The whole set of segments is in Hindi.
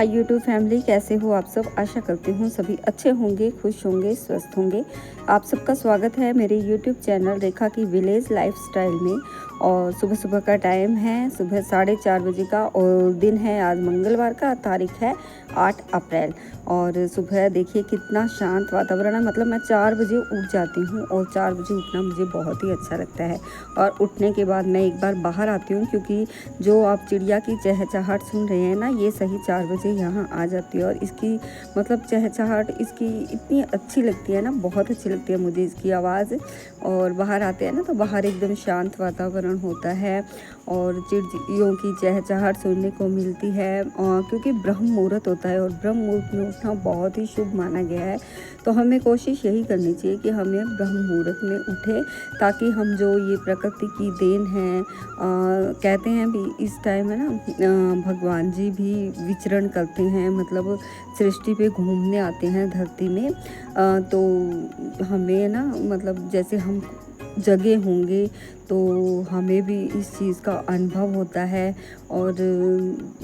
माय यूट्यूब फैमिली, कैसे हो आप सब। आशा करती हूँ सभी अच्छे होंगे, खुश होंगे, स्वस्थ होंगे। आप सबका स्वागत है मेरे यूट्यूब चैनल रेखा की विलेज लाइफस्टाइल में। और सुबह सुबह का टाइम है, सुबह 4:30 बजे का, और दिन है आज मंगलवार का, तारीख है 8 अप्रैल। और सुबह देखिए कितना शांत वातावरण है। मतलब मैं 4 बजे उठ जाती हूँ, और 4 बजे उठना मुझे बहुत ही अच्छा लगता है। और उठने के बाद मैं एक बार बाहर आती हूँ, क्योंकि जो आप चिड़िया की चहचहाहट सुन रहे हैं ना, ये सही 4 बजे यहाँ आ जाती है। और इसकी मतलब चहचहाहट इसकी इतनी अच्छी लगती है ना, बहुत अच्छी लगती है मुझे इसकी आवाज़। और बाहर आते हैं ना तो बाहर एकदम शांत वातावरण होता है, और चिड़ियों की चहचहाहट सुनने को मिलती है। और क्योंकि ब्रह्म मुहूर्त होता है, और ब्रह्म मुहूर्त में उठना बहुत ही शुभ माना गया है। तो हमें कोशिश यही करनी चाहिए कि हमें ब्रह्म मुहूर्त में उठें, ताकि हम जो ये प्रकृति की देन है, कहते हैं भी इस टाइम है ना, भगवान जी भी विचरण करते हैं, मतलब सृष्टि पे घूमने आते हैं धरती में। तो हमें ना, मतलब जैसे हम जगे होंगे तो हमें भी इस चीज़ का अनुभव होता है। और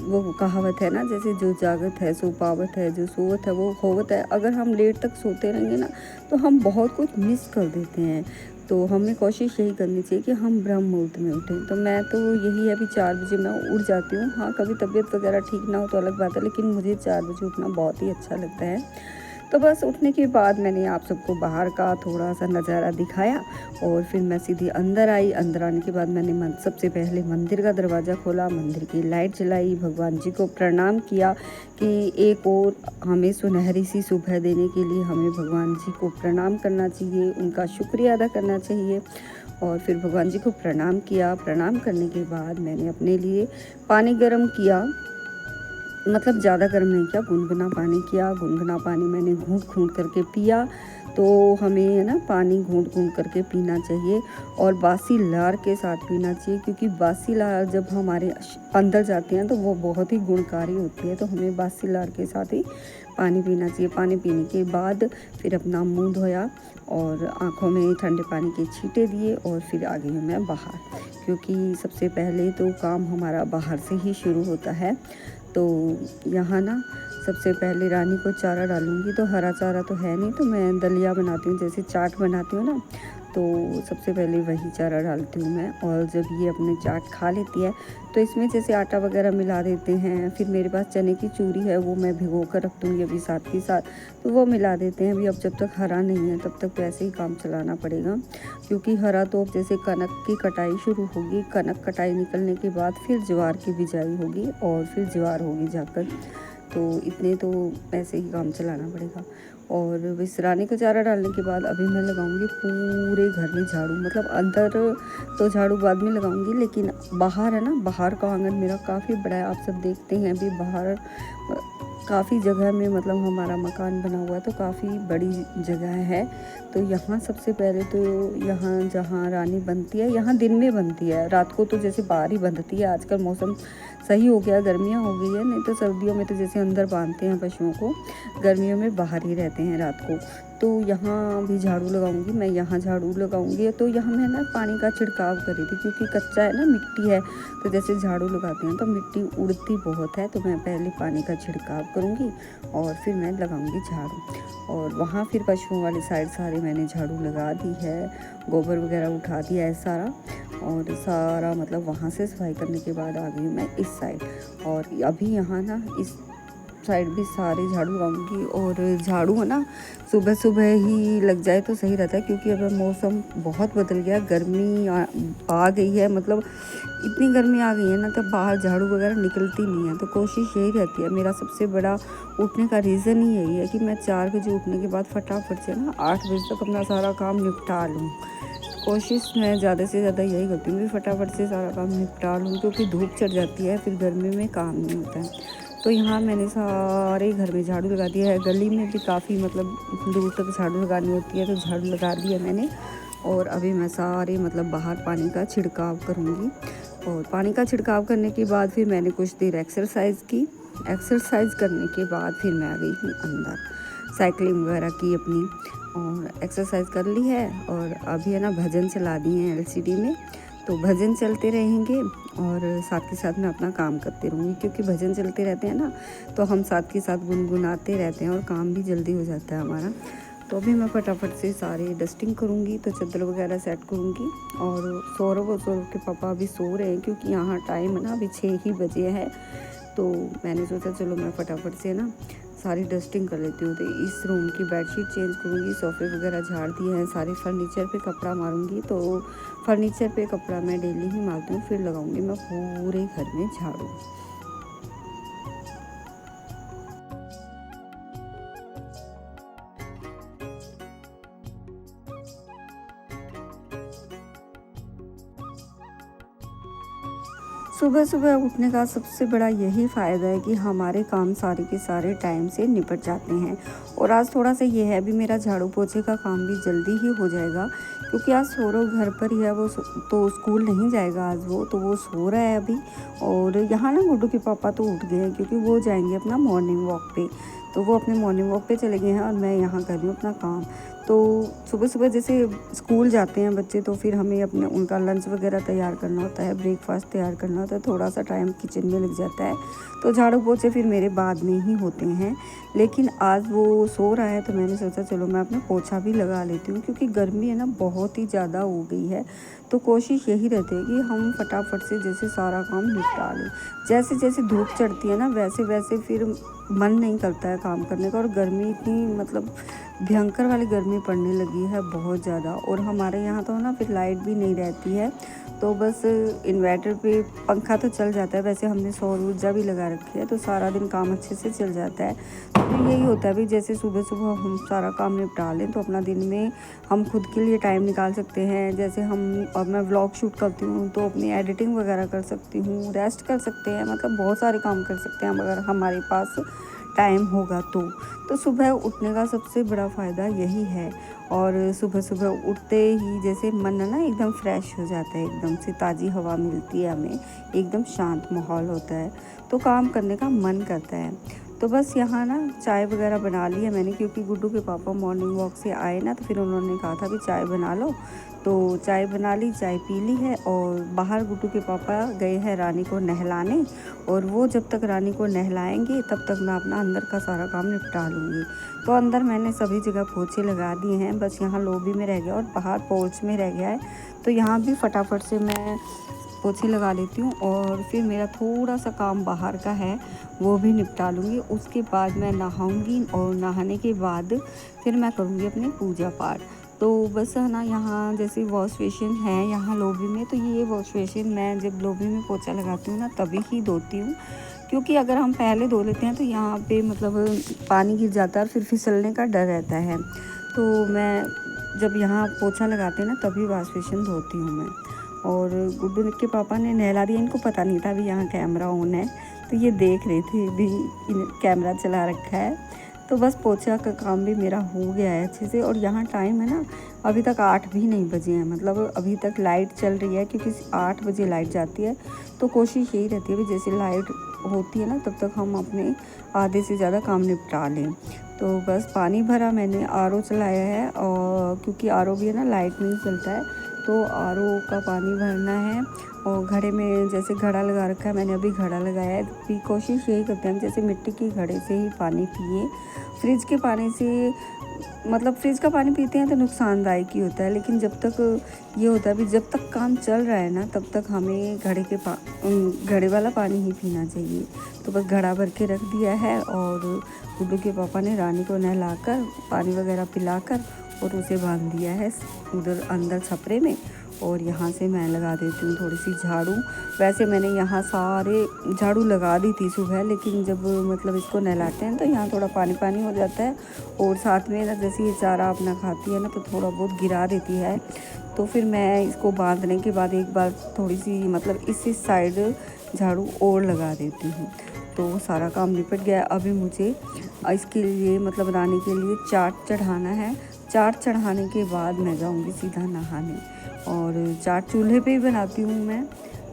वो कहावत है ना, जैसे जो जागत है सो पावत है, जो सोवत है वो खोवत है। अगर हम लेट तक सोते रहेंगे ना, तो हम बहुत कुछ मिस कर देते हैं। तो हमें कोशिश यही करनी चाहिए कि हम ब्रह्म मुहूर्त में उठें। तो मैं तो यही है, अभी 4 बजे मैं उठ जाती हूँ। हाँ, कभी तबीयत वगैरह ठीक ना हो तो अलग बात है, लेकिन मुझे 4 बजे उठना बहुत ही अच्छा लगता है। तो बस उठने के बाद मैंने आप सबको बाहर का थोड़ा सा नज़ारा दिखाया, और फिर मैं सीधी अंदर आई। अंदर आने के बाद मैंने सबसे पहले मंदिर का दरवाज़ा खोला, मंदिर की लाइट जलाई, भगवान जी को प्रणाम किया कि एक और हमें सुनहरी सी सुबह देने के लिए हमें भगवान जी को प्रणाम करना चाहिए, उनका शुक्रिया अदा करना चाहिए। और फिर भगवान जी को प्रणाम किया। प्रणाम करने के बाद मैंने अपने लिए पानी गर्म किया, मतलब ज़्यादा गर्म नहीं किया, गुनगुना पानी किया। गुनगुना पानी मैंने घूंट घूंट करके पिया। तो हमें है ना पानी घूंट घूंट करके पीना चाहिए, और बासी लार के साथ पीना चाहिए, क्योंकि बासी लार जब हमारे अंदर जाती हैं तो वो बहुत ही गुणकारी होती है। तो हमें बासी लार के साथ ही पानी पीना चाहिए। पानी पीने के बाद फिर अपना मुंह धोया, और आँखों में ठंडे पानी के छींटे दिए, और फिर आ गई हूँ मैं बाहर, क्योंकि सबसे पहले तो काम हमारा बाहर से ही शुरू होता है। तो यहाँ ना सबसे पहले रानी को चारा डालूँगी। तो हरा चारा तो है नहीं, तो मैं दलिया बनाती हूँ, जैसे चाट बनाती हूँ ना, तो सबसे पहले वही चारा डालती हूँ मैं। और जब ये अपने चाट खा लेती है तो इसमें जैसे आटा वगैरह मिला देते हैं। फिर मेरे पास चने की चूरी है, वो मैं भिगो कर रख दूँगी अभी साथ के साथ, तो वो मिला देते हैं। अभी अब जब तक हरा नहीं है तब तक तो ऐसे ही काम चलाना पड़ेगा, क्योंकि हरा तो अब जैसे कनक की कटाई शुरू होगी, कनक कटाई निकलने के बाद फिर ज्वार की बिजाई होगी, और फिर ज्वार होगी जाकर। तो इतने तो ऐसे ही काम चलाना पड़ेगा। और विसराने को चारा डालने के बाद अभी मैं लगाऊंगी पूरे घर में झाड़ू। मतलब अंदर तो झाड़ू बाद में लगाऊंगी, लेकिन बाहर है ना, बाहर का आंगन मेरा काफ़ी बड़ा है। आप सब देखते हैं अभी बाहर काफ़ी जगह में, मतलब हमारा मकान बना हुआ है तो काफ़ी बड़ी जगह है। तो यहाँ सबसे पहले तो यहाँ जहाँ रानी बनती है, यहाँ दिन में बनती है, रात को तो जैसे बाहर ही बनती है। आजकल मौसम सही हो गया, गर्मियाँ हो गई है, नहीं तो सर्दियों में तो जैसे अंदर बांधते हैं पशुओं को, गर्मियों में बाहर ही रहते हैं रात को। तो यहाँ भी झाड़ू लगाऊंगी मैं, यहाँ झाड़ू लगाऊंगी। तो यहाँ मैं ना पानी का छिड़काव करी थी, क्योंकि कच्चा है ना, मिट्टी है, तो जैसे झाड़ू लगाते हैं तो मिट्टी उड़ती बहुत है। तो मैं पहले पानी का छिड़काव करूँगी, और फिर मैं लगाऊंगी झाड़ू। और वहाँ फिर पशुओं वाली साइड सारे मैंने झाड़ू लगा दी है, गोबर वगैरह उठा दिया है सारा, और सारा मतलब वहाँ से सफाई करने के बाद आ गई मैं इस साइड। और अभी यहाँ ना इस साइड भी सारे झाड़ू लगाऊंगी। और झाड़ू है ना सुबह सुबह ही लग जाए तो सही रहता है, क्योंकि अब मौसम बहुत बदल गया, गर्मी आ गई है। मतलब इतनी गर्मी आ गई है ना, तब बाहर झाड़ू वगैरह निकलती नहीं है। तो कोशिश यही रहती है, मेरा सबसे बड़ा उठने का रीज़न ही यही है कि मैं 4 बजे उठने के बाद फटाफट से ना 8 बजे तक अपना सारा काम निपटा लूँ। कोशिश मैं ज़्यादा से ज़्यादा यही करती हूँ कि फटाफट से सारा काम निपटा लूँ, क्योंकि धूप चढ़ जाती है, फिर गर्मी में काम नहीं होता है। तो यहाँ मैंने सारे घर में झाड़ू लगा दिया है। गली में भी काफ़ी मतलब दूर तक झाड़ू लगानी होती है, तो झाड़ू लगा दिया मैंने। और अभी मैं सारे मतलब बाहर पानी का छिड़काव करूँगी। और पानी का छिड़काव करने के बाद फिर मैंने कुछ देर एक्सरसाइज की। एक्सरसाइज करने के बाद फिर मैं आ गई हूँ अंदर, साइकिलिंग वगैरह की अपनी, और एक्सरसाइज कर ली है। और अभी है ना भजन चला दिए हैं एलसीडी में, तो भजन चलते रहेंगे और साथ के साथ मैं अपना काम करते रहूँगी, क्योंकि भजन चलते रहते हैं ना, तो हम साथ के साथ गुनगुनाते रहते हैं और काम भी जल्दी हो जाता है हमारा। तो अभी मैं फटाफट से सारे डस्टिंग करूँगी, तो चादर वगैरह सेट करूँगी। और सौरभ और सौरभ के पापा अभी सो रहे हैं, क्योंकि यहाँ टाइम है ना अभी 6 ही बजे है। तो मैंने सोचा चलो मैं फटाफट से ना सारी डस्टिंग कर लेती हूँ। तो इस रूम की बेडशीट चेंज करूँगी, सोफ़े वगैरह झाड़ दिए हैं, सारे फर्नीचर पे कपड़ा मारूँगी। तो फर्नीचर पे कपड़ा मैं डेली ही मारती हूँ, फिर लगाऊँगी मैं पूरे घर में झाड़ू। सुबह सुबह उठने का सबसे बड़ा यही फ़ायदा है कि हमारे काम सारे के सारे टाइम से निपट जाते हैं। और आज थोड़ा सा ये है भी, मेरा झाड़ू पोछे का काम भी जल्दी ही हो जाएगा, क्योंकि आज सौरभ घर पर ही है। वो तो स्कूल नहीं जाएगा आज, तो वो सो रहा है अभी। और यहाँ ना गुड्डू के पापा तो उठ गए हैं, क्योंकि वो जाएंगे अपना मॉर्निंग वॉक पे। तो वो अपने मॉर्निंग वॉक पे चले गए हैं और मैं यहाँ कर रही हूँ अपना काम। तो सुबह सुबह जैसे स्कूल जाते हैं बच्चे, तो फिर हमें अपने उनका लंच वगैरह तैयार करना होता है, ब्रेकफास्ट तैयार करना होता है, थोड़ा सा टाइम किचन में लग जाता है। तो झाड़ू पोछे फिर मेरे बाद में ही होते हैं। लेकिन आज वो सो रहा है, तो मैंने सोचा चलो मैं अपना पोछा भी लगा लेती हूँ, क्योंकि गर्मी है ना बहुत ही ज़्यादा हो गई है। तो कोशिश यही रहती है कि हम फटाफट से जैसे सारा काम निपटा लें। जैसे जैसे धूप चढ़ती है ना, वैसे वैसे फिर मन नहीं करता है काम करने का। और गर्मी इतनी मतलब भयंकर वाली गर्मी पड़ने लगी है बहुत ज़्यादा। और हमारे यहाँ तो ना फिर लाइट भी नहीं रहती है, तो बस इन्वर्टर पे पंखा तो चल जाता है। वैसे हमने सौर ऊर्जा भी लगा रखी है, तो सारा दिन काम अच्छे से चल जाता है। तो यही होता है भी, जैसे सुबह सुबह हम सारा काम निपटा लें तो अपना दिन में हम खुद के लिए टाइम निकाल सकते हैं। जैसे और मैं व्लॉग शूट करती हूँ, तो अपनी एडिटिंग वगैरह कर सकती हूँ, रेस्ट कर सकते हैं, मतलब बहुत सारे काम कर सकते हैं अगर हमारे पास टाइम होगा तो सुबह उठने का सबसे बड़ा फ़ायदा यही है। और सुबह सुबह उठते ही जैसे मन है ना एकदम फ्रेश हो जाता है, एकदम से ताज़ी हवा मिलती है हमें, एकदम शांत माहौल होता है, तो काम करने का मन करता है। तो बस यहाँ ना चाय वगैरह बना ली है मैंने, क्योंकि गुड्डू के पापा मॉर्निंग वॉक से आए ना, तो फिर उन्होंने कहा था कि चाय बना लो। तो चाय बना ली, चाय पी ली है। और बाहर गुड्डू के पापा गए हैं रानी को नहलाने, और वो जब तक रानी को नहलाएंगे तब तक मैं अपना अंदर का सारा काम निपटा लूँगी। तो अंदर मैंने सभी जगह पोछे लगा दिए हैं, बस यहाँ लॉबी में रह गया और बाहर पोर्च में रह गया है। तो यहाँ भी फटाफट से मैं पोछे लगा लेती हूँ, और फिर मेरा थोड़ा सा काम बाहर का है वो भी निपटा लूँगी। उसके बाद मैं नहाऊँगी, और नहाने के बाद फिर मैं करूँगी अपनी पूजा पाठ। तो बस है ना, यहाँ जैसे वॉश बेसिन है यहाँ लॉबी में, तो ये वॉश बेसिन मैं जब लॉबी में पोछा लगाती हूँ ना तभी ही धोती हूँ, क्योंकि अगर हम पहले धो लेते हैं तो यहाँ पे मतलब पानी गिर जाता है और फिर फिसलने का डर रहता है। तो मैं जब यहाँ पोछा लगाते हैं ना तभी वॉश बेसिन धोती हूँ मैं। और गुड्डू के पापा ने नहला दिया, इनको पता नहीं था अभी यहाँ कैमरा ऑन है, तो ये देख रहे थे भी कैमरा चला रखा है। तो बस पोछा का काम भी मेरा हो गया है अच्छे से। और यहाँ टाइम है ना अभी तक 8 भी नहीं बजे हैं, मतलब अभी तक लाइट चल रही है, क्योंकि 8 बजे लाइट जाती है। तो कोशिश यही रहती है कि जैसे लाइट होती है ना तब तक हम अपने आधे से ज़्यादा काम निपटा लें। तो बस पानी भरा मैंने, आरओ चलाया है, और क्योंकि आरओ भी है ना लाइट नहीं चलता है, तो आरओ का पानी भरना है। और घड़े में जैसे घड़ा लगा रखा है मैंने, अभी घड़ा लगाया है। तो कोशिश यही करते हैं जैसे मिट्टी के घड़े से ही पानी पिए। फ्रिज के पानी से मतलब फ्रिज का पानी पीते हैं तो नुकसानदायक ही होता है, लेकिन जब तक ये होता है भी जब तक काम चल रहा है ना तब तक हमें घड़े वाला पानी ही पीना चाहिए। तो बस घड़ा भर के रख दिया है, और गुड्डू के पापा ने रानी को नहलाकर पानी वगैरह पिलाकर और उसे बांध दिया है उधर अंदर छपरे में। और यहाँ से मैं लगा देती हूँ थोड़ी सी झाड़ू। वैसे मैंने यहाँ सारे झाड़ू लगा दी थी सुबह, लेकिन जब मतलब इसको नहलाते हैं तो यहाँ थोड़ा पानी पानी हो जाता है, और साथ में ना जैसे ये चारा अपना खाती है ना तो थोड़ा बहुत गिरा देती है। तो फिर मैं इसको बांधने के बाद एक बार थोड़ी सी मतलब इस साइड झाड़ू और लगा देती हूँ। तो सारा काम निपट गया। अभी मुझे इसके लिए मतलब रानी के लिए चाट चढ़ाना है। चाट चढ़ाने के बाद मैं जाऊँगी सीधा नहाने। और चाट चूल्हे पे ही बनाती हूँ मैं,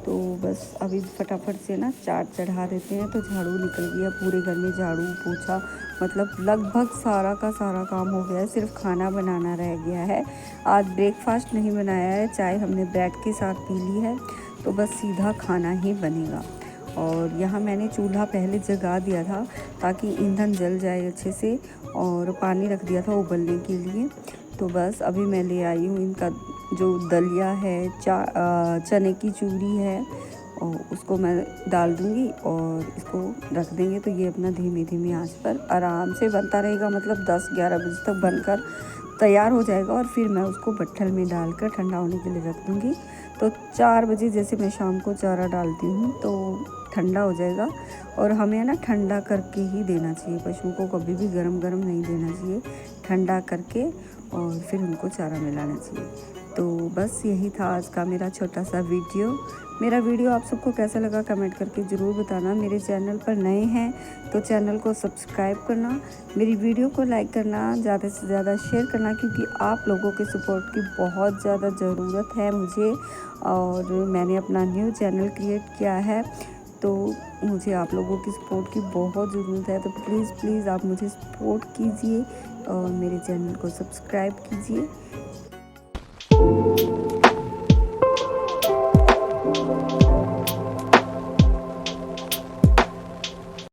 तो बस अभी फटाफट से ना चाट चढ़ा देते हैं। तो झाड़ू निकल गया, पूरे घर में झाड़ू पोछा, मतलब लगभग सारा का सारा काम हो गया है, सिर्फ खाना बनाना रह गया है। आज ब्रेकफास्ट नहीं बनाया है, चाय हमने ब्रेड के साथ पी ली है, तो बस सीधा खाना ही बनेगा। और यहाँ मैंने चूल्हा पहले जगा दिया था ताकि ईंधन जल जाए अच्छे से, और पानी रख दिया था उबलने के लिए। तो बस अभी मैं ले आई हूँ इनका जो दलिया है, चने की चूरी है, और उसको मैं डाल दूँगी और इसको रख देंगे। तो ये अपना धीमी धीमी आंच पर आराम से बनता रहेगा, मतलब 10-11 बजे तक बनकर तैयार हो जाएगा। और फिर मैं उसको बट्ठल में डालकर ठंडा होने के लिए रख दूँगी। तो 4 बजे जैसे मैं शाम को चारा डालती हूँ तो ठंडा हो जाएगा। और हमें ना ठंडा करके ही देना चाहिए, पशुओं को कभी भी गरम गरम नहीं देना चाहिए, ठंडा करके और फिर उनको चारा मिलाना चाहिए। तो बस यही था आज का मेरा छोटा सा वीडियो। मेरा वीडियो आप सबको कैसा लगा कमेंट करके ज़रूर बताना। मेरे चैनल पर नए हैं तो चैनल को सब्सक्राइब करना, मेरी वीडियो को लाइक करना, ज़्यादा से ज़्यादा शेयर करना, क्योंकि आप लोगों के सपोर्ट की बहुत ज़्यादा ज़रूरत है मुझे। और मैंने अपना न्यू चैनल क्रिएट किया है, तो मुझे आप लोगों की सपोर्ट की बहुत ज़रूरत है। तो प्लीज़ आप मुझे सपोर्ट कीजिए और मेरे चैनल को सब्सक्राइब कीजिए।